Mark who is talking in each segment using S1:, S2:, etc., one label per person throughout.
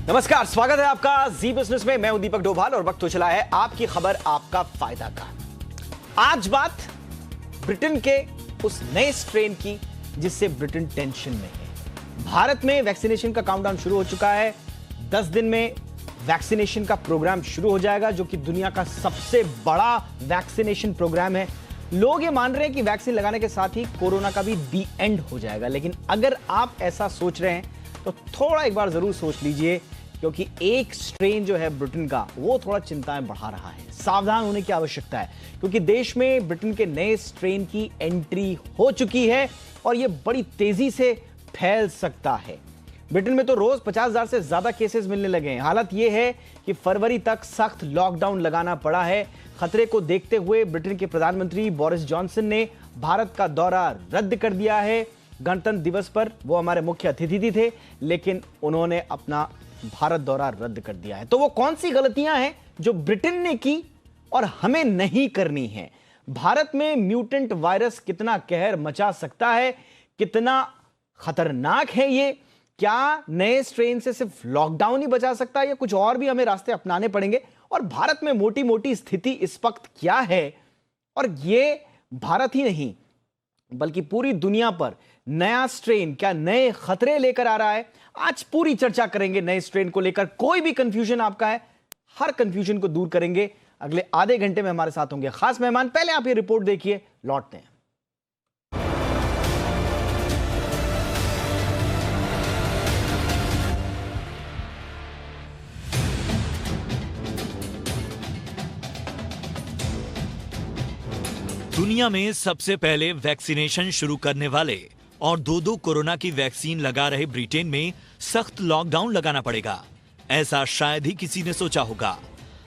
S1: नमस्कार, स्वागत है आपका जी बिजनेस में। मैं हूं दीपक डोभाल और वक्त हो चला है आपकी खबर आपका फायदा का। आज बात ब्रिटेन के उस नए स्ट्रेन की जिससे ब्रिटेन टेंशन में है। भारत में वैक्सीनेशन का काउंटडाउन शुरू हो चुका है। 10 दिन में वैक्सीनेशन का प्रोग्राम शुरू हो जाएगा, जो कि दुनिया का सबसे बड़ा वैक्सीनेशन प्रोग्राम है। लोग ये मान रहे हैं कि वैक्सीन लगाने के साथ ही कोरोना का भी दी एंड हो जाएगा, लेकिन अगर आप ऐसा सोच रहे हैं तो थोड़ा एक बार जरूर सोच लीजिए, क्योंकि एक स्ट्रेन जो है ब्रिटेन का वो थोड़ा चिंताएं बढ़ा रहा है। सावधान होने की आवश्यकता है, क्योंकि देश में ब्रिटेन के नए स्ट्रेन की एंट्री हो चुकी है और ये बड़ी तेजी से फैल सकता है। ब्रिटेन में तो रोज 50,000 से ज्यादा केसेस मिलने लगे हैं। हालत यह है कि फरवरी तक सख्त लॉकडाउन लगाना पड़ा है। खतरे को देखते हुए ब्रिटेन के प्रधानमंत्री बोरिस जॉनसन ने भारत का दौरा रद्द कर दिया है। गणतंत्र दिवस पर वो हमारे मुख्य अतिथि थे, लेकिन उन्होंने अपना भारत दौरा रद्द कर दिया है। तो वो कौन सी गलतियां हैं जो ब्रिटेन ने की और हमें नहीं करनी है? भारत में म्यूटेंट वायरस कितना कहर मचा सकता है, कितना खतरनाक है ये? क्या नए स्ट्रेन से सिर्फ लॉकडाउन ही बचा सकता है या कुछ और भी हमें रास्ते अपनाने पड़ेंगे? और भारत में मोटी मोटी स्थिति इस वक्त क्या है? और ये भारत ही नहीं बल्कि पूरी दुनिया पर नया स्ट्रेन क्या नए खतरे लेकर आ रहा है? आज पूरी चर्चा करेंगे नए स्ट्रेन को लेकर। कोई भी कंफ्यूजन आपका है, हर कंफ्यूजन को दूर करेंगे। अगले आधे घंटे में हमारे साथ होंगे खास मेहमान। पहले आप ये रिपोर्ट देखिए, लौटते हैं।
S2: दुनिया में सबसे पहले वैक्सीनेशन शुरू करने वाले और दो कोरोना की वैक्सीन लगा रहे ब्रिटेन में सख्त लॉकडाउन लगाना पड़ेगा, ऐसा शायद ही किसी ने सोचा होगा।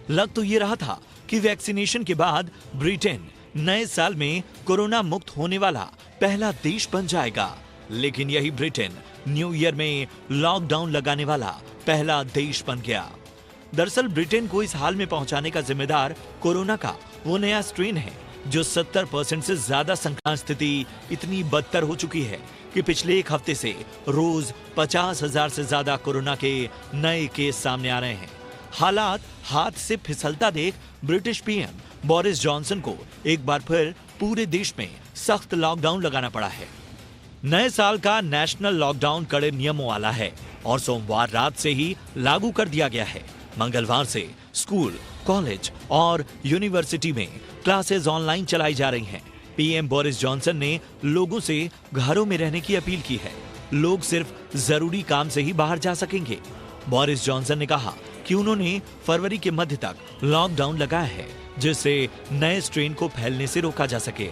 S2: लग तो ये रहा था कि वैक्सीनेशन के बाद ब्रिटेन नए साल में कोरोना मुक्त होने वाला पहला देश बन जाएगा, लेकिन यही ब्रिटेन न्यू ईयर में लॉकडाउन लगाने वाला पहला देश बन गया। दरअसल ब्रिटेन को इस हाल में पहुंचाने का जिम्मेदार कोरोना का वो नया स्ट्रेन है जो 70% से ज्यादा संक्रमण स्थिति इतनी बदतर हो चुकी है कि पिछले एक हफ्ते से रोज 50,000 से ज्यादा कोरोना के नए केस सामने आ रहे हैं। हालात हाथ से फिसलता देख ब्रिटिश पीएम बोरिस जॉनसन को एक बार फिर पूरे देश में सख्त लॉकडाउन लगाना पड़ा है। नए साल का नेशनल लॉकडाउन कड़े नियमों वाला है और सोमवार रात से ही लागू कर दिया गया है। मंगलवार से स्कूल, कॉलेज और यूनिवर्सिटी में क्लासेस ऑनलाइन चलाई जा रही हैं। पीएम बोरिस जॉनसन ने लोगों से घरों में रहने की अपील की है। लोग सिर्फ जरूरी काम से ही बाहर जा सकेंगे। बोरिस जॉनसन ने कहा कि उन्होंने फरवरी के मध्य तक लॉकडाउन लगाया है, जिससे नए स्ट्रेन को फैलने से रोका जा सके।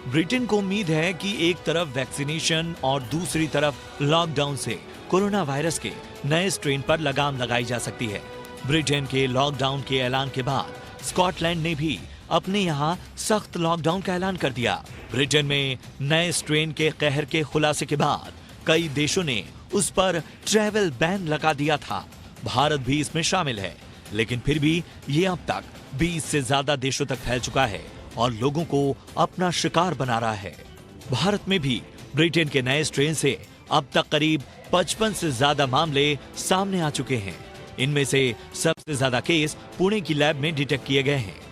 S2: ब्रिटेन को उम्मीद है कि एक तरफ वैक्सीनेशन और दूसरी तरफ लॉकडाउन से कोरोना वायरस के नए स्ट्रेन पर लगाम लगाई जा सकती है। ब्रिटेन के लॉकडाउन के ऐलान के बाद स्कॉटलैंड ने भी अपने यहाँ सख्त लॉकडाउन का ऐलान कर दिया। ब्रिटेन में नए स्ट्रेन के कहर के खुलासे के बाद कई देशों ने उस पर ट्रैवल बैन लगा दिया था। भारत भी इसमें शामिल है, लेकिन फिर भी ये अब तक 20 से ज्यादा देशों तक फैल चुका है और लोगों को अपना शिकार बना रहा है। भारत में भी ब्रिटेन के नए स्ट्रेन से अब तक करीब 55 से ज्यादा मामले सामने आ चुके हैं। इनमें से सबसे ज्यादा केस पुणे की लैब में डिटेक्ट किए गए हैं।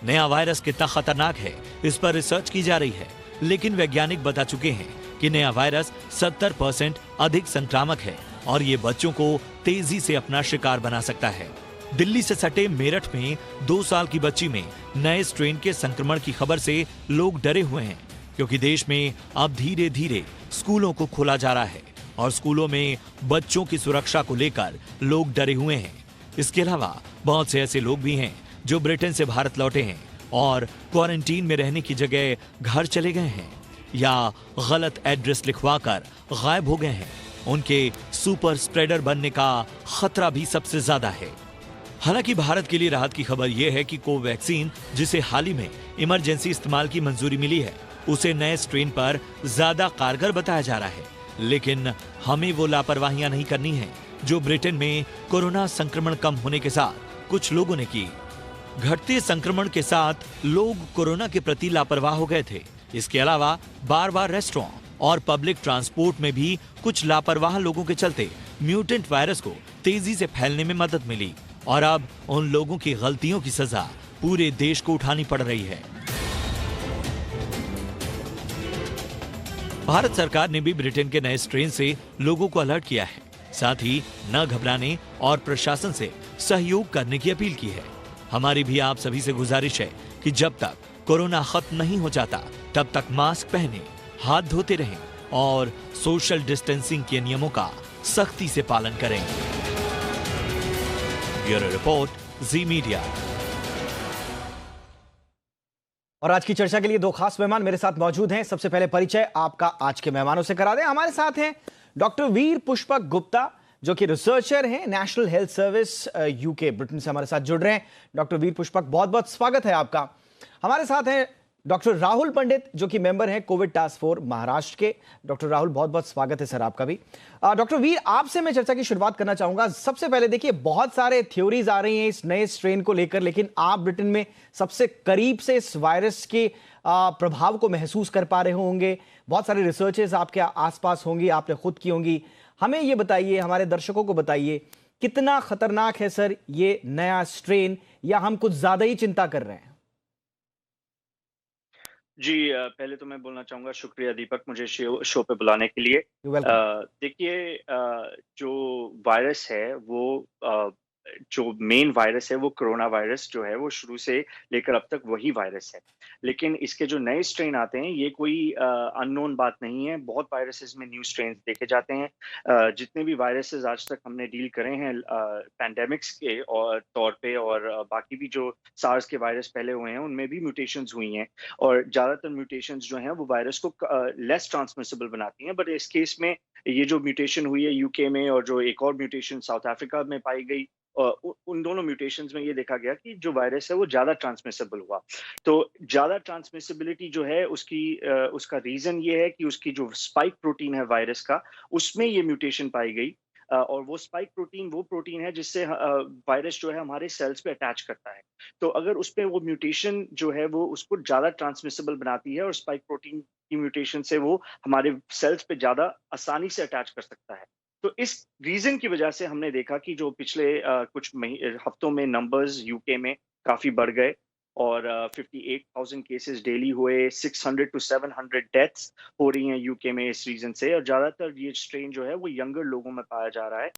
S2: नया वायरस कितना खतरनाक है, इस पर रिसर्च की जा रही है, लेकिन वैज्ञानिक बता चुके हैं कि नया वायरस 70% अधिक संक्रामक है और ये बच्चों को तेजी से अपना शिकार बना सकता है। दिल्ली से सटे मेरठ में 2 साल की बच्ची में नए स्ट्रेन के संक्रमण की खबर से लोग डरे हुए हैं, क्योंकि देश में अब धीरे धीरे स्कूलों को खोला जा रहा है और स्कूलों में बच्चों की सुरक्षा को लेकर लोग डरे हुए हैं। इसके अलावा बहुत से ऐसे लोग भी हैं जो ब्रिटेन से भारत लौटे हैं और क्वारंटीन में रहने की जगह घर चले गए हैं या गलत एड्रेस लिखवाकर गायब हो गए हैं। उनके सुपर स्प्रेडर बनने का खतरा भी सबसे ज्यादा है। हालांकि भारत के लिए राहत की खबर यह है कि कोवैक्सीन, जिसे हाल ही में इमरजेंसी इस्तेमाल की मंजूरी मिली है, उसे नए स्ट्रेन पर ज्यादा कारगर बताया जा रहा है। लेकिन हमें वो लापरवाहियां नहीं करनी है जो ब्रिटेन में कोरोना संक्रमण कम होने के साथ कुछ लोगों ने की। घटते संक्रमण के साथ लोग कोरोना के प्रति लापरवाह हो गए थे। इसके अलावा बार बार रेस्टोरेंट, और पब्लिक ट्रांसपोर्ट में भी कुछ लापरवाह लोगों के चलते म्यूटेंट वायरस को तेजी से फैलने में मदद मिली और अब उन लोगों की गलतियों की सजा पूरे देश को उठानी पड़ रही है। भारत सरकार ने भी ब्रिटेन के नए स्ट्रेन से लोगों को अलर्ट किया है, साथ ही न घबराने और प्रशासन से सहयोग करने की अपील की है। हमारी भी आप सभी से गुजारिश है कि जब तक कोरोना खत्म नहीं हो जाता तब तक मास्क पहने, हाथ धोते रहें और सोशल डिस्टेंसिंग के नियमों का सख्ती से पालन करें। ब्यूरो रिपोर्ट, जी मीडिया।
S1: और आज की चर्चा के लिए दो खास मेहमान मेरे साथ मौजूद हैं। सबसे पहले परिचय आपका आज के मेहमानों से करा दें। हमारे साथ हैं डॉक्टर वीर पुष्पक गुप्ता, जो कि रिसर्चर हैं national health service UK, Britain से हमारे साथ जुड़ रहे हैं। डॉक्टर वीर पुष्पक, बहुत बहुत स्वागत है आपका। हमारे साथ हैं डॉक्टर राहुल पंडित, जो कि मेंबर हैं कोविड टास्क फोर्स महाराष्ट्र के। डॉक्टर राहुल, बहुत बहुत स्वागत है सर आपका भी। डॉक्टर वीर, आपसे मैं चर्चा की शुरुआत करना चाहूंगा। सबसे पहले देखिए, बहुत सारे थ्योरीज आ रही हैं इस नए स्ट्रेन को लेकर, लेकिन आप ब्रिटेन में सबसे करीब से इस वायरस के प्रभाव को महसूस कर पा रहे होंगे। बहुत सारे रिसर्चेस आपके आसपास होंगी, आपने खुद की होंगी। हमें ये बताइए, हमारे दर्शकों को बताइए, कितना खतरनाक है सर ये नया स्ट्रेन, या हम कुछ ज्यादा ही चिंता कर रहे हैं?
S3: जी, पहले तो मैं बोलना चाहूँगा शुक्रिया दीपक, मुझे शो पे बुलाने के लिए। देखिए, जो वायरस है वो जो मेन वायरस है वो कोरोना वायरस जो है वो शुरू से लेकर अब तक वही वायरस है। लेकिन इसके जो नए स्ट्रेन आते हैं ये कोई अननोन बात नहीं है। बहुत वायरसेस में न्यू स्ट्रेन देखे जाते हैं। जितने भी वायरसेस आज तक हमने डील करे हैं पैंडेमिक्स के और तौर पे, और बाकी भी जो सार्स के वायरस पहले हुए हैं उनमें भी म्यूटेशंस हुई हैं, और ज़्यादातर म्यूटेशंस जो हैं वो वायरस को लेस ट्रांसमिसिबल बनाती हैं। बट इस केस में ये जो म्यूटेशन हुई है यूके में, और जो एक और म्यूटेशन साउथ अफ्रीका में पाई गई, उन दोनों म्यूटेशंस में ये देखा गया कि जो वायरस है वो ज्यादा ट्रांसमिसिबल हुआ। तो ज्यादा ट्रांसमिसिबिलिटी जो है उसका रीजन ये है कि उसकी जो स्पाइक प्रोटीन है वायरस का, उसमें ये म्यूटेशन पाई गई। और वो स्पाइक प्रोटीन वो प्रोटीन है जिससे वायरस जो है हमारे सेल्स पे अटैच करता है। तो अगर उस पे वो म्यूटेशन जो है वो उसको ज्यादा ट्रांसमिसिबल बनाती है, और स्पाइक प्रोटीन की म्यूटेशन से वो हमारे सेल्स पे ज्यादा आसानी से अटैच कर सकता है। तो इस रीजन की वजह से हमने देखा कि जो पिछले कुछ हफ्तों में नंबर्स यूके में काफी बढ़ गए, और 58,000 केसेस डेली हुए, 600 to 700 डेथ्स हो रही हैं यूके में इस रीजन से। और ज्यादातर ये स्ट्रेन जो है वो यंगर लोगों में पाया जा रहा है,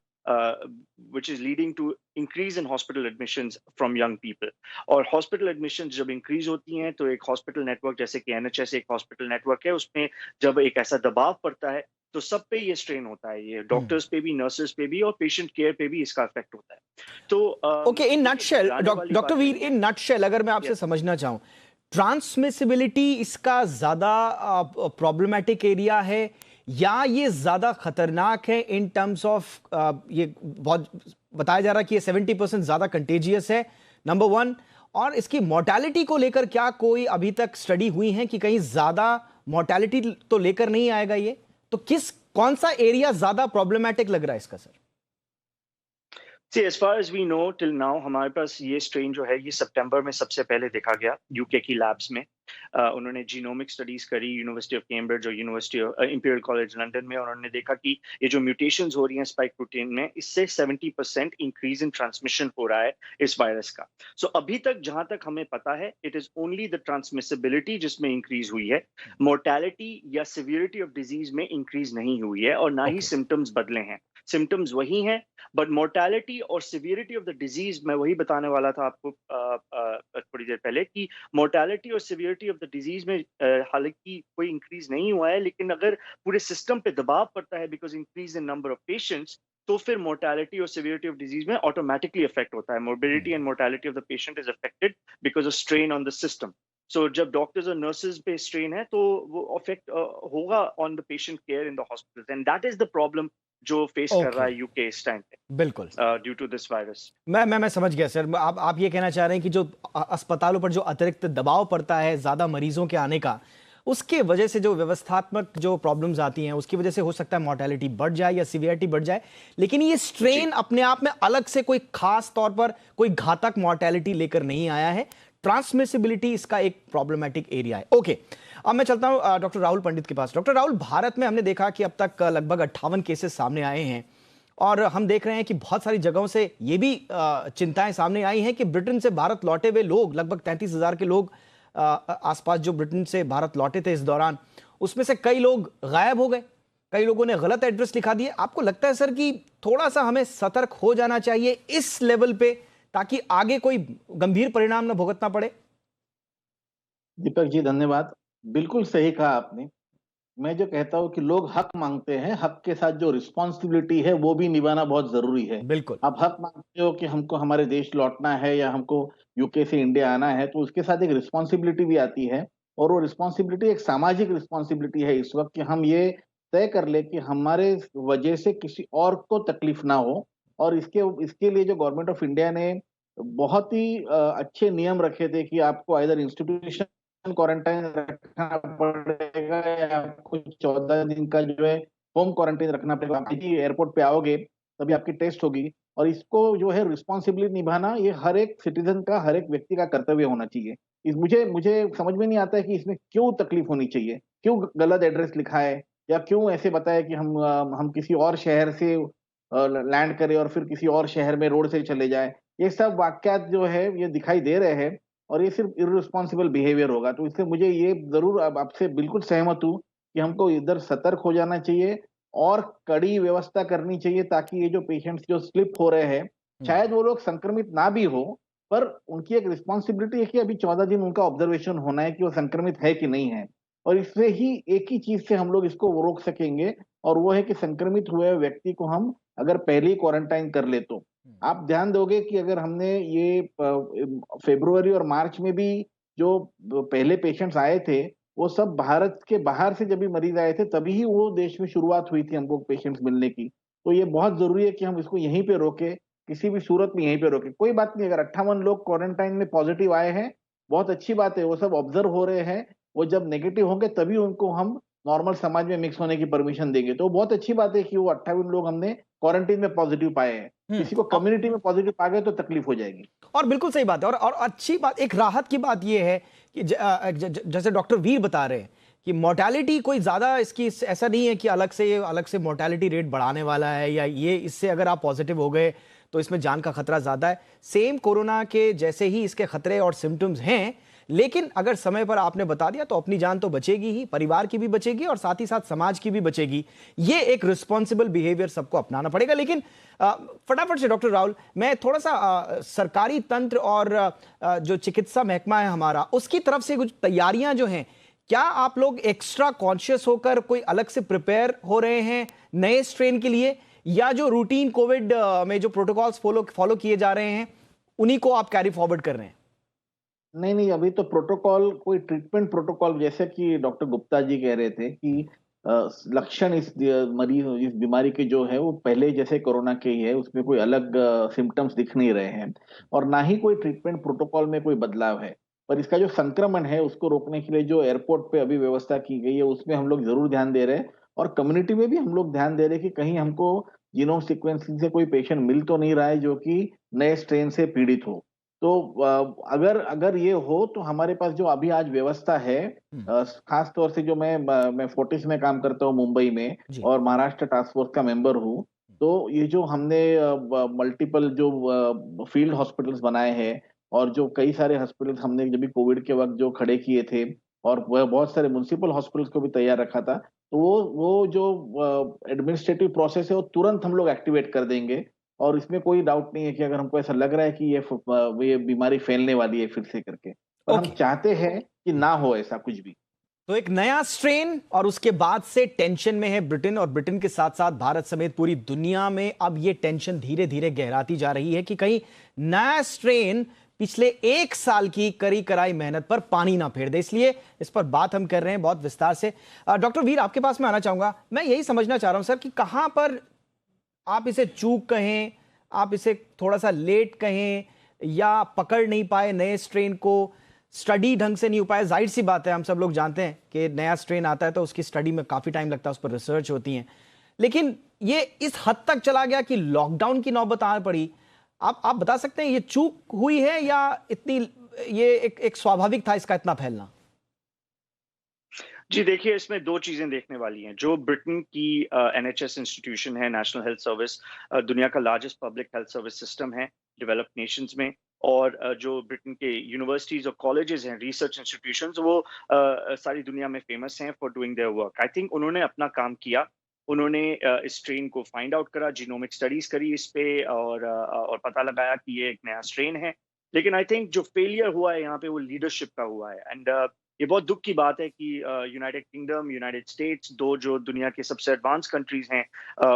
S3: which is leading to increase in hospital admissions from young people. और hospital admissions जब increase होती हैं तो एक hospital network जैसे कि NHS एक hospital network है, उसमें जब एक ऐसा दबाव पड़ता है तो सब पे ये स्ट्रेन होता है। ये डॉक्टर्स पे भी, नर्सेस पे भी, और पेशेंट केयर पे भी इसका इफेक्ट होता है। तो
S1: okay, in nutshell doctor Veer, in nutshell अगर मैं आपसे समझना चाहूं, ट्रांसमिसिबिलिटी इसका ज्यादा प्रॉब्लमैटिक एरिया है, या ये ज्यादा खतरनाक है इन टर्म्स ऑफ ये बहुत बताया जा रहा है कि ये 70% ज्यादा कंटेजियस है, नंबर वन। और इसकी मोर्टेलिटी को लेकर क्या कोई अभी तक स्टडी हुई है कि कहीं ज्यादा मोर्टेलिटी तो लेकर नहीं आएगा ये? तो कौन सा एरिया ज्यादा प्रॉब्लमैटिक लग रहा है इसका sir?
S3: See, as far as we know till now, हमारे पास ये स्ट्रेन जो है ये सितंबर में सबसे पहले देखा गया यूके की लैब्स में। उन्होंने जीनोमिक स्टडीज करी यूनिवर्सिटी ऑफ कैम्ब्रिज और university of imperial college London में, और उन्होंने देखा कि ये जो म्यूटेशंस हो रही हैं स्पाइक प्रोटीन में, इससे 70% इंक्रीज इन ट्रांसमिशन हो रहा है इस वायरस का। सो अभी तक जहां तक हमें पता है, it is only the transmissibility जिसमें इंक्रीज हुई है। मोर्टेलिटी या सिवियरिटी ऑफ डिजीज में इंक्रीज नहीं हुई है, और ना ही सिम्टम्स बदले हैं। सिम्टम्स वही हैं, बट मोर्टेलिटी और सिवियरिटी ऑफ द डिजीज, मैं वही बताने वाला था आपको थोड़ी देर पहले, कि मोर्टेलिटी और सिवियरिटी ऑफ द डिजीज में हालांकि कोई इंक्रीज नहीं हुआ है, लेकिन अगर पूरे सिस्टम पे दबाव पड़ता है because increase in number of patients, तो फिर मोर्टेलिटी और सिवियरिटी ऑफ डिजीज में ऑटोमेटिकली इफेक्ट होता है। Morbidity and mortality of the patient is affected because of strain on the system. So जब डॉक्टर्स और नर्सेज पे स्ट्रेन है तो वो अफेक्ट होगा on the patient care in the hospital, and that is the problem जो face कर रहा है यूके इस टाइम पे,
S1: बिल्कुल,
S3: ड्यू टू दिस वायरस।
S1: मैं समझ गया सर। आप ये कहना चाह रहे हैं कि जो अस्पतालों पर जो अतिरिक्त दबाव पड़ता है ज्यादा मरीजों के आने का, उसके वजह से जो व्यवस्थात्मक जो प्रॉब्लम्स आती हैं उसकी वजह से हो सकता है मोर्टेलिटी बढ़ जाए या सीवियरिटी बढ़ जाए, लेकिन ये स्ट्रेन अपने आप में अलग से कोई खास तौर पर कोई घातक मोर्टेलिटी लेकर नहीं आया है। ट्रांसमिसिबिलिटी इसका एक प्रॉब्लमेटिक एरिया है। ओके, अब मैं चलता हूं डॉक्टर राहुल पंडित के पास। डॉक्टर राहुल, भारत में हमने देखा कि अब तक लगभग 58 केसेस सामने आए हैं और हम देख रहे हैं कि बहुत सारी जगहों से ये भी चिंताएं सामने आई हैं कि ब्रिटेन से भारत लौटे हुए लोग, लगभग 33,000 के लोग आसपास जो ब्रिटेन से भारत लौटे थे इस दौरान, उसमें से कई लोग गायब हो गए, कई लोगों ने गलत एड्रेस लिखा दिए। आपको लगता है सर कि थोड़ा सा हमें सतर्क हो जाना चाहिए इस लेवल पे, ताकि आगे कोई गंभीर परिणाम न भुगतना पड़े?
S4: दीपक जी धन्यवाद। बिल्कुल सही कहा आपने। मैं जो कहता हूं कि लोग हक मांगते हैं, हक के साथ जो रिस्पॉन्सिबिलिटी है वो भी निभाना बहुत जरूरी है।
S1: बिल्कुल।
S4: आप हक मांगते हो कि हमको हमारे देश लौटना है या हमको यूके से इंडिया आना है, तो उसके साथ एक रिस्पॉन्सिबिलिटी भी आती है, और वो रिस्पॉन्सिबिलिटी एक सामाजिक रिस्पॉन्सिबिलिटी है इस वक्त, कि हम ये तय कर ले कि हमारे वजह से किसी और को तकलीफ ना हो। और इसके लिए जो गवर्नमेंट ऑफ इंडिया ने बहुत ही अच्छे नियम रखे थे कि आपको आइदर इंस्टीट्यूशन क्वारंटाइन रखना पड़ेगा या आपको 14 दिन का जो है होम क्वारंटाइन रखना पड़ेगा। आप एयरपोर्ट पे आओगे तभी आपकी टेस्ट होगी, और इसको जो है रिस्पॉन्सिबिलिटी निभाना ये हर एक सिटीजन का, हर एक व्यक्ति का कर्तव्य होना चाहिए। मुझे समझ में नहीं आता है कि इसमें क्यों तकलीफ होनी चाहिए, क्यों गलत एड्रेस लिखा है, या क्यों ऐसे बताया कि हम किसी और शहर से लैंड करें और फिर किसी और शहर में रोड से चले जाए। ये सब वाक्यात जो है ये दिखाई दे रहे हैं, और ये सिर्फ इररिस्पॉन्सिबल बिहेवियर होगा। तो इससे मुझे ये जरूर अब आपसे बिल्कुल सहमत हूँ कि हमको इधर सतर्क हो जाना चाहिए और कड़ी व्यवस्था करनी चाहिए, ताकि ये जो पेशेंट्स जो स्लिप हो रहे हैं, शायद वो लोग संक्रमित ना भी हो, पर उनकी एक रिस्पॉन्सिबिलिटी है कि अभी 14 दिन उनका ऑब्जर्वेशन होना है कि वो संक्रमित है कि नहीं है। और इससे ही एक ही चीज से हम लोग इसको रोक सकेंगे, और वो है कि संक्रमित हुए व्यक्ति को हम अगर पहले ही क्वारंटाइन कर ले तो। आप ध्यान दोगे कि अगर हमने ये फरवरी और मार्च में भी जो पहले पेशेंट्स आए थे, वो सब भारत के बाहर से जब भी मरीज आए थे, तभी ही वो देश में शुरुआत हुई थी हमको पेशेंट्स मिलने की। तो ये बहुत जरूरी है कि हम इसको यहीं पे रोके, किसी भी सूरत में यहीं पे रोके। कोई बात नहीं, अगर 58 लोग क्वारंटाइन में पॉजिटिव आए हैं, बहुत अच्छी बात है, वो सब ऑब्जर्व हो रहे हैं। वो जब नेगेटिव होंगे तभी उनको हम नॉर्मल समाज में मिक्स होने की परमिशन देंगे। तो बहुत अच्छी बात है कि वो 58 लोग हमने क्वारंटीन में पॉजिटिव पाए हैं। किसी को कम्युनिटी में पॉजिटिव पा गए तो तकलीफ हो जाएगी।
S1: और बिल्कुल सही बात है। और अच्छी बात, एक राहत की बात यह है कि जैसे डॉक्टर वीर बता रहे हैं कि मोर्टेलिटी कोई ज्यादा इसकी ऐसा नहीं है कि अलग से मोर्टेलिटी रेट बढ़ाने वाला है, या ये इससे अगर आप पॉजिटिव हो गए तो इसमें जान का खतरा ज्यादा है। सेम कोरोना के जैसे ही इसके खतरे और सिम्टम्स हैं, लेकिन अगर समय पर आपने बता दिया तो अपनी जान तो बचेगी ही, परिवार की भी बचेगी और साथ ही साथ समाज की भी बचेगी। ये एक रिस्पॉन्सिबल बिहेवियर सबको अपनाना पड़ेगा। लेकिन फटाफट से डॉक्टर राहुल, मैं थोड़ा सा सरकारी तंत्र और जो चिकित्सा महकमा है हमारा, उसकी तरफ से कुछ तैयारियां जो हैं, क्या आप लोग एक्स्ट्रा कॉन्शियस होकर कोई अलग से प्रिपेयर हो रहे हैं नए स्ट्रेन के लिए, या जो रूटीन कोविड में जो प्रोटोकॉल्स फॉलो किए जा रहे हैं उन्हीं को आप कैरी फॉरवर्ड कर रहे हैं?
S4: नहीं, अभी तो प्रोटोकॉल, कोई ट्रीटमेंट प्रोटोकॉल, जैसे कि डॉक्टर गुप्ता जी कह रहे थे कि लक्षण इस बीमारी के जो है वो पहले जैसे कोरोना के ही है, उसमें कोई अलग सिम्टम्स दिख नहीं रहे हैं, और ना ही कोई ट्रीटमेंट प्रोटोकॉल में कोई बदलाव है। पर इसका जो संक्रमण है उसको रोकने के लिए जो एयरपोर्ट पे अभी व्यवस्था की गई है, उसमें हम लोग जरूर ध्यान दे रहे हैं, और कम्युनिटी में भी हम लोग ध्यान दे रहे हैं कि कहीं हमको जीनोम सीक्वेंसिंग से कोई पेशेंट मिल तो नहीं रहा है जो कि नए स्ट्रेन से पीड़ित हो। तो अगर ये हो तो हमारे पास जो अभी आज व्यवस्था है, खास तौर से जो मैं फोर्टिस में काम करता हूँ मुंबई में, और महाराष्ट्र टास्क फोर्स का मेंबर हूँ, तो ये जो हमने मल्टीपल जो फील्ड हॉस्पिटल्स बनाए हैं, और जो कई सारे हॉस्पिटल्स हमने जब भी कोविड के वक्त जो खड़े किए थे, और वह बहुत सारे म्युनिसिपल हॉस्पिटल्स को भी तैयार रखा था, तो वो जो एडमिनिस्ट्रेटिव प्रोसेस है वो तुरंत हम लोग एक्टिवेट कर देंगे। और इसमें कोई डाउट नहीं है कि अगर हमको ऐसा लग रहा है कि ये बीमारी फैलने वाली है फिर से करके, पर हम चाहते हैं कि ना हो ऐसा कुछ भी।
S1: तो एक नया स्ट्रेन, और उसके बाद से टेंशन में है ब्रिटेन, और ब्रिटेन के साथ साथ भारत समेत पूरी दुनिया में अब ये टेंशन धीरे धीरे गहराती जा रही है कि कहीं नया स्ट्रेन पिछले 1 साल की करी कराई मेहनत पर पानी ना फेर दे। इसलिए इस पर बात हम कर रहे हैं बहुत विस्तार से। डॉक्टर वीर, आपके पास मैं आना चाहूंगा। मैं यही समझना चाह रहा हूं सर कि कहां पर आप इसे चूक कहें, आप इसे थोड़ा सा लेट कहें, या पकड़ नहीं पाए नए स्ट्रेन को, स्टडी ढंग से नहीं हो पाया। जाहिर सी बात है, हम सब लोग जानते हैं कि नया स्ट्रेन आता है तो उसकी स्टडी में काफी टाइम लगता है, उस पर रिसर्च होती है, लेकिन ये इस हद तक चला गया कि लॉकडाउन की नौबत आ पड़ी। आप बता सकते हैं ये चूक हुई है, या इतनी ये एक स्वाभाविक था इसका इतना फैलना?
S3: जी देखिए, इसमें 2 चीज़ें देखने वाली हैं। जो ब्रिटेन की एनएचएस इंस्टीट्यूशन है, नेशनल हेल्थ सर्विस, दुनिया का largest public health service system है डेवलप्ड नेशंस में, और जो ब्रिटेन के यूनिवर्सिटीज़ और कॉलेजेस हैं, रिसर्च इंस्टीट्यूशंस, वो सारी दुनिया में फेमस हैं for doing their work. I think उन्होंने अपना काम किया। उन्होंने इस स्ट्रेन को फाइंड आउट करा, जीनोमिक स्टडीज़ करी इस पे, और पता लगाया कि ये एक नया स्ट्रेन है। लेकिन आई थिंक जो फेलियर हुआ है यहाँ पे, वो लीडरशिप का हुआ है। एंड ये बहुत दुख की बात है कि यूनाइटेड किंगडम, यूनाइटेड स्टेट्स, 2 जो दुनिया के सबसे एडवांस कंट्रीज हैं,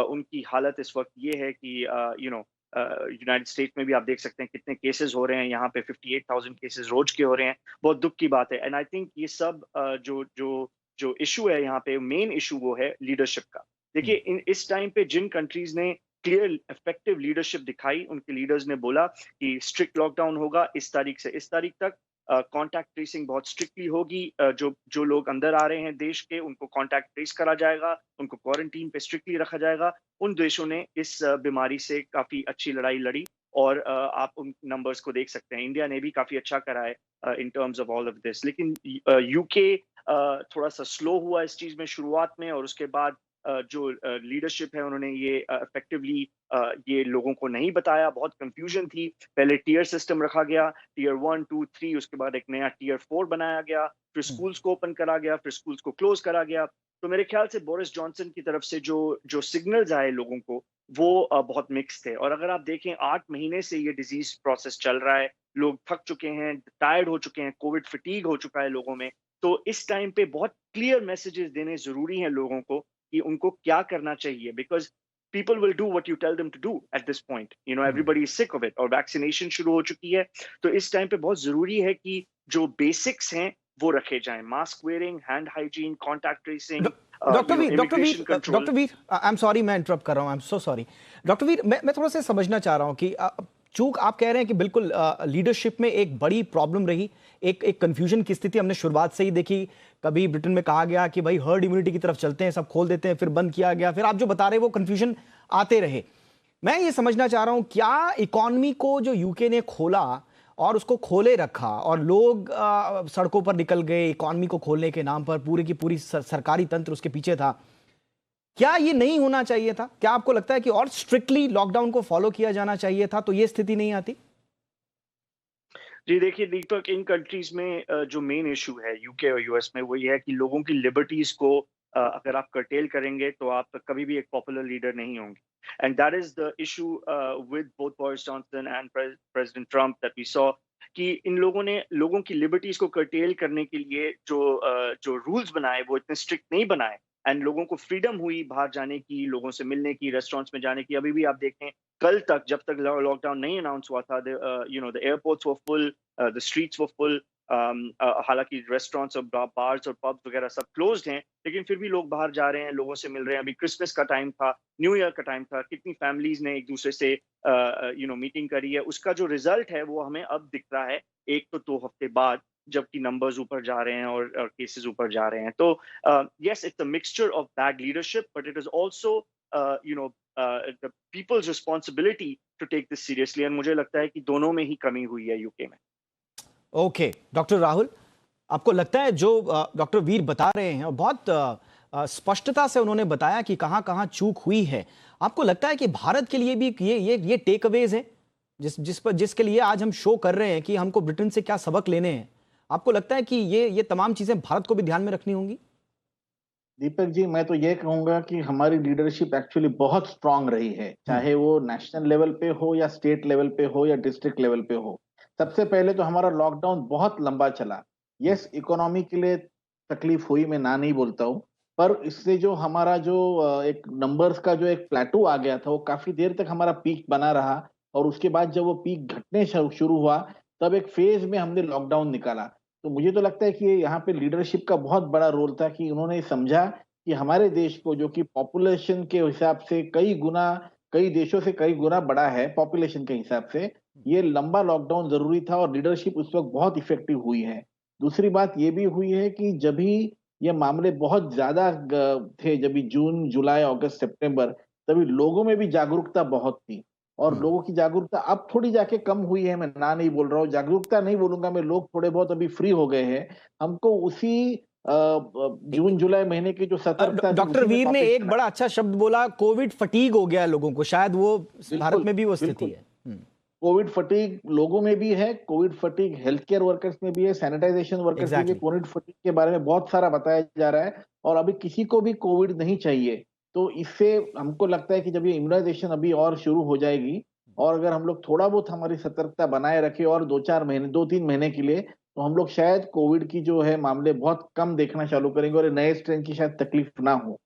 S3: उनकी हालत इस वक्त ये है कि यूनाइटेड स्टेट्स में भी आप देख सकते हैं कितने केसेस हो रहे हैं। यहाँ पे 58,000 केसेस रोज के हो रहे हैं। बहुत दुख की बात है। एंड आई थिंक ये सब जो जो जो इशू है यहाँ पे, मेन इशू वो है लीडरशिप का। देखिए, इस टाइम पे जिन कंट्रीज ने क्लियर इफेक्टिव लीडरशिप दिखाई, उनके लीडर्स ने बोला कि स्ट्रिक्ट लॉकडाउन होगा इस तारीख से इस तारीख तक, कॉन्टैक्ट ट्रेसिंग बहुत स्ट्रिक्टली होगी, जो जो लोग अंदर आ रहे हैं देश के, उनको कॉन्टैक्ट ट्रेस करा जाएगा, उनको क्वारंटीन पे स्ट्रिक्टली रखा जाएगा। उन देशों ने इस बीमारी से काफी अच्छी लड़ाई लड़ी, और आप उन नंबर्स को देख सकते हैं। इंडिया ने भी काफी अच्छा करा है in terms of all of this. लेकिन यूके थोड़ा सा स्लो हुआ इस चीज में शुरुआत में, और उसके बाद जो लीडरशिप है, उन्होंने ये इफेक्टिवली ये लोगों को नहीं बताया। बहुत कंफ्यूजन थी। पहले टियर सिस्टम रखा गया, टियर 1, 2, 3, उसके बाद एक नया टियर 4 बनाया गया, फिर स्कूल्स को ओपन करा गया, फिर स्कूल्स को क्लोज करा गया। तो मेरे ख्याल से बोरिस जॉनसन की तरफ से जो जो सिग्नल्स आए लोगों को, वो बहुत मिक्स थे। और अगर आप देखें, 8 महीने से ये डिजीज प्रोसेस चल रहा है, लोग थक चुके हैं, टायर्ड हो चुके हैं, कोविड फटीग हो चुका है लोगों में। तो इस टाइम पे बहुत क्लियर मैसेजेस देने जरूरी हैं लोगों को कि उनको क्या करना चाहिए, because people will do what you tell them to do at this point. Everybody is sick of it, और वैक्सीनेशन शुरू हो चुकी है। तो इस टाइम पे बहुत जरूरी है कि जो बेसिक्स हैं वो रखे जाएं। Mask wearing, hand hygiene, contact tracing.
S1: Doctor Veer, I am sorry, मैं इंटरप्ट कर रहा हूं, I am so sorry. Doctor Veer, मैं थोड़ा सा समझना चाह रहा हूं कि चूक आप कह रहे हैं कि बिल्कुल लीडरशिप में एक बड़ी प्रॉब्लम रही, एक कंफ्यूजन की स्थिति हमने शुरुआत से ही देखी। कभी ब्रिटेन में कहा गया कि भाई हर्ड इम्यूनिटी की तरफ चलते हैं, सब खोल देते हैं, फिर बंद किया गया, फिर आप जो बता रहे हैं वो कंफ्यूजन आते रहे। मैं ये समझना चाह रहा हूं, क्या इकोनॉमी को जो यूके ने खोला और उसको खोले रखा और लोग सड़कों पर निकल गए इकोनॉमी को खोलने के नाम पर, पूरी की पूरी सरकारी तंत्र उसके पीछे था, क्या ये नहीं होना चाहिए था? क्या आपको लगता है कि और स्ट्रिक्टली लॉकडाउन को फॉलो किया जाना चाहिए था तो ये स्थिति नहीं आती?
S3: जी देखिए दीपक, इन कंट्रीज में जो मेन इशू है यूके और यूएस में, वो ये है कि लोगों की लिबर्टीज को अगर आप कर्टेल करेंगे तो आप कभी भी एक पॉपुलर लीडर नहीं होंगे। And that is the issue with both Boris Johnson and President Trump, that we saw कि इन लोगों ने लोगों की लिबर्टीज को कर्टेल करने के लिए जो रूल्स बनाए वो इतने स्ट्रिक्ट नहीं बनाए, एंड लोगों को फ्रीडम हुई बाहर जाने की, लोगों से मिलने की, रेस्टोरेंट्स में जाने की। अभी भी आप देखें, कल तक, जब तक लॉकडाउन नहीं अनाउंस हुआ था, the airports were full, the streets were full. हालांकि रेस्टोरेंट्स और बार्स और पब्स वगैरह सब क्लोज्ड हैं, लेकिन फिर भी लोग बाहर जा रहे हैं, लोगों से मिल रहे हैं। अभी क्रिसमस का टाइम था, न्यू ईयर का टाइम था, कितनी फैमिलीज ने एक दूसरे से मीटिंग करी है। उसका जो रिजल्ट है वो हमें अब दिख रहा है, 1 तो 2 हफ्ते बाद, जबकि नंबर्स ऊपर जा रहे हैं और केसेस ऊपर जा रहे हैं। तो yes, it's a mixture of bad leadership, but it is also the people's responsibility to take this seriously. And मुझे लगता है कि दोनों में ही कमी हुई है यूके में।
S1: ओके, डॉक्टर राहुल, आपको लगता है जो डॉक्टर वीर बता रहे हैं, और बहुत स्पष्टता से उन्होंने बताया कि कहां कहां चूक हुई है, आपको लगता है कि भारत के लिए भी ये टेक अवेज है जिसके लिए आज हम शो कर रहे हैं कि हमको ब्रिटेन से क्या सबक लेने हैं? आपको लगता है कि ये तमाम चीजें भारत को भी ध्यान में रखनी होंगी?
S4: दीपक जी, मैं तो ये कहूंगा कि हमारी लीडरशिप एक्चुअली बहुत स्ट्रांग रही है, चाहे वो नेशनल लेवल पे हो या स्टेट लेवल पे हो या डिस्ट्रिक्ट लेवल पे हो। सबसे पहले तो हमारा लॉकडाउन बहुत लंबा चला। यस, इकोनॉमी के लिए तकलीफ हुई, मैं ना नहीं बोलता हूँ, पर इससे जो हमारा जो एक नंबर्स का जो एक प्लेटू आ गया था, वो काफी देर तक हमारा पीक बना रहा, और उसके बाद जब वो पीक घटने शुरू हुआ, तब एक फेज में हमने लॉकडाउन निकाला। तो मुझे तो लगता है कि यहाँ पे लीडरशिप का बहुत बड़ा रोल था कि उन्होंने समझा कि हमारे देश को, जो कि पॉपुलेशन के हिसाब से कई देशों से कई गुना बड़ा है पॉपुलेशन के हिसाब से, ये लंबा लॉकडाउन जरूरी था, और लीडरशिप उस वक्त बहुत इफेक्टिव हुई है। दूसरी बात ये भी हुई है कि जब भी ये मामले बहुत ज्यादा थे, जब भी जून, जुलाई, अगस्त, सितंबर, तभी लोगों में भी जागरूकता बहुत थी। और लोगों की जागरूकता अब थोड़ी जाके कम हुई है, मैं ना नहीं बोल रहा हूँ, जागरूकता नहीं बोलूंगा मैं, लोग थोड़े बहुत अभी फ्री हो गए हैं। हमको उसी जून जुलाई महीने की जो सतर्कता थी,
S1: डॉक्टर
S4: उसी में
S1: वीर ने
S4: वापस
S1: एक
S4: आना।
S1: बड़ा अच्छा शब्द बोला, कोविड फटीग हो गया लोगों को, शायद वो भारत में भी वो स्थिति
S4: बिल्कुल।
S1: है।
S4: कोविड फटीग लोगों में भी है, Covid fatigue health care workers में भी है, सैनिटाइजेशन वर्कर्स में भी।
S1: एग्जैक्टली।
S4: कोविड फटीग के बारे में बहुत सारा बताया जा रहा है, और अभी किसी को भी कोविड नहीं चाहिए। तो इससे हमको लगता है कि जब ये इम्यूनाइजेशन अभी और शुरू हो जाएगी, और अगर हम लोग थोड़ा बहुत हमारी सतर्कता बनाए रखें और 2-3 महीने के लिए, तो हम लोग शायद कोविड की जो है मामले बहुत कम देखना चालू करेंगे, और नए स्ट्रेन की शायद तकलीफ ना हो।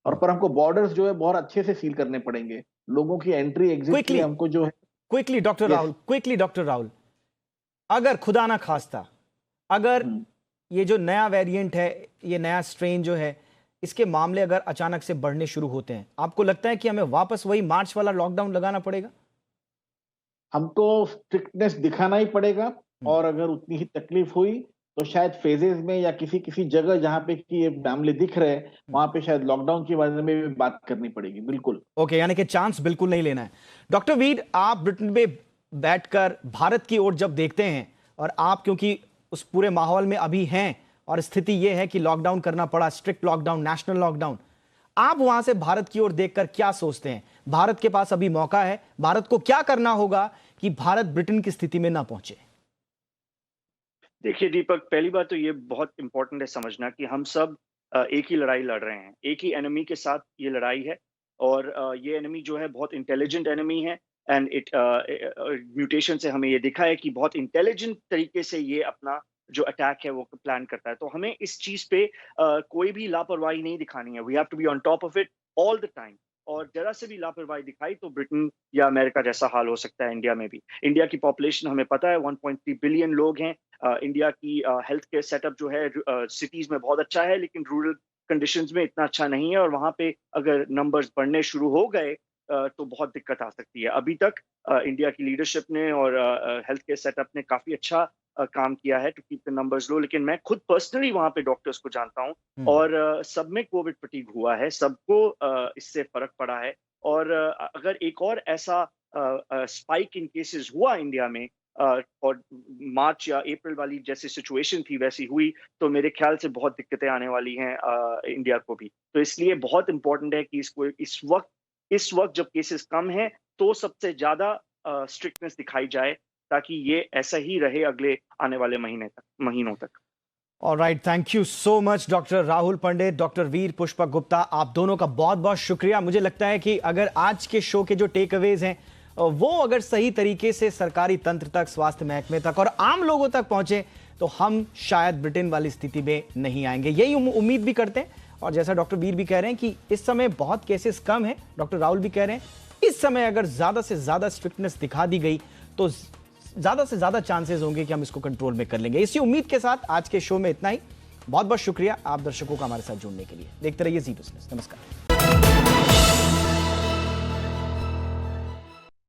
S4: और पर हमको बॉर्डर्स जो है बहुत अच्छे से सील करने पड़ेंगे, लोगों की एंट्री एग्जिट के लिए हमको जो है।
S1: Quickly doctor Rahul, quickly doctor Rahul, अगर खुदा ना खास्ता, अगर ये जो नया वेरिएंट है, ये नया स्ट्रेन जो है, इसके मामले अगर अचानक से बढ़ने शुरू होते हैं, आपको लगता है कि हमें वापस वही मार्च वाला लॉकडाउन लगाना पड़ेगा?
S4: हमको स्ट्रिक्टनेस दिखाना ही पड़ेगा, और अगर उतनी ही तकलीफ हुई तो शायद फेजेस में या किसी किसी जगह जहां पे कि ये मामले दिख रहे हैं, वहां पे शायद लॉकडाउन के बारे में भी बात करनी पड़ेगी। बिल्कुल।
S1: ओके, यानी कि चांस बिल्कुल नहीं लेना है। डॉक्टर वीर, आप ब्रिटेन में बैठकर भारत की ओर जब देखते हैं, और आप क्योंकि उस पूरे माहौल में अभी हैं, और स्थिति यह है कि लॉकडाउन करना पड़ा, स्ट्रिक्ट लॉकडाउन, नेशनल लॉकडाउन, आप वहां से भारत की ओर देखकर क्या सोचते हैं? भारत के पास अभी मौका है, भारत को क्या करना होगा कि भारत ब्रिटेन की स्थिति में ना पहुंचे?
S3: देखिए दीपक, पहली बात तो ये बहुत इंपॉर्टेंट है समझना कि हम सब एक ही लड़ाई लड़ रहे हैं, एक ही एनिमी के साथ ये लड़ाई है, और ये एनिमी जो है बहुत इंटेलिजेंट एनिमी है, एंड इट म्यूटेशन से हमें ये दिखा है कि बहुत इंटेलिजेंट तरीके से ये अपना जो अटैक है वो प्लान करता है। तो हमें इस चीज पे कोई भी लापरवाही नहीं दिखानी है। We have to be on top of it all the time, और जरा से भी लापरवाही दिखाई तो ब्रिटेन या अमेरिका जैसा हाल हो सकता है इंडिया में भी। इंडिया की पॉपुलेशन हमें पता है 1.3 बिलियन लोग हैं। इंडिया की हेल्थ केयर सेटअप जो है सिटीज में बहुत अच्छा है, लेकिन रूरल कंडीशंस में इतना अच्छा नहीं है, और वहां पे अगर नंबर्स बढ़ने शुरू हो गए तो बहुत दिक्कत आ सकती है। अभी तक इंडिया की लीडरशिप ने और हेल्थ केयर सेटअप ने काफी अच्छा काम किया है टू कीप द नंबर्स लो, लेकिन मैं खुद पर्सनली वहां पे डॉक्टर्स को जानता हूं, और सब में कोविड फटीग हुआ है, सबको इससे फर्क पड़ा है। और अगर एक और ऐसा स्पाइक इन केसेस हुआ इंडिया में, और मार्च या अप्रैल वाली जैसी सिचुएशन थी वैसी हुई, तो मेरे ख्याल से बहुत दिक्कतें आने वाली हैं इंडिया को भी। तो इसलिए बहुत इंपॉर्टेंट है कि इसको इस वक्त जब केसेस कम हैं, तो सबसे ज्यादा स्ट्रिक्टनेस दिखाई जाए, ताकि ये ऐसा ही रहे अगले आने वाले महीनों तक।
S1: Alright, thank you so much doctor Rahul Pandit, doctor Veer Pushpak Gupta, आप दोनों का बहुत बहुत शुक्रिया। मुझे लगता है कि अगर आज के शो के जो टेक अवेज हैं वो अगर सही तरीके से सरकारी तंत्र तक, स्वास्थ्य महकमे तक और आम लोगों तक पहुंचे, तो हम शायद ब्रिटेन वाली स्थिति में नहीं आएंगे, यही उम्मीद भी करते हैं। और जैसा डॉक्टर वीर भी कह रहे हैं कि इस समय बहुत केसेस कम है, डॉक्टर राहुल भी कह रहे हैं इस समय अगर ज्यादा से ज्यादा स्ट्रिक्टनेस दिखा दी गई तो ज्यादा से ज्यादा चांसेस होंगे कि हम इसको कंट्रोल में कर लेंगे। इसी उम्मीद के साथ आज के शो में इतना ही। बहुत बहुत शुक्रिया आप दर्शकों का हमारे साथ जुड़ने के लिए। देखते रहिए जी बिजनेस। नमस्कार।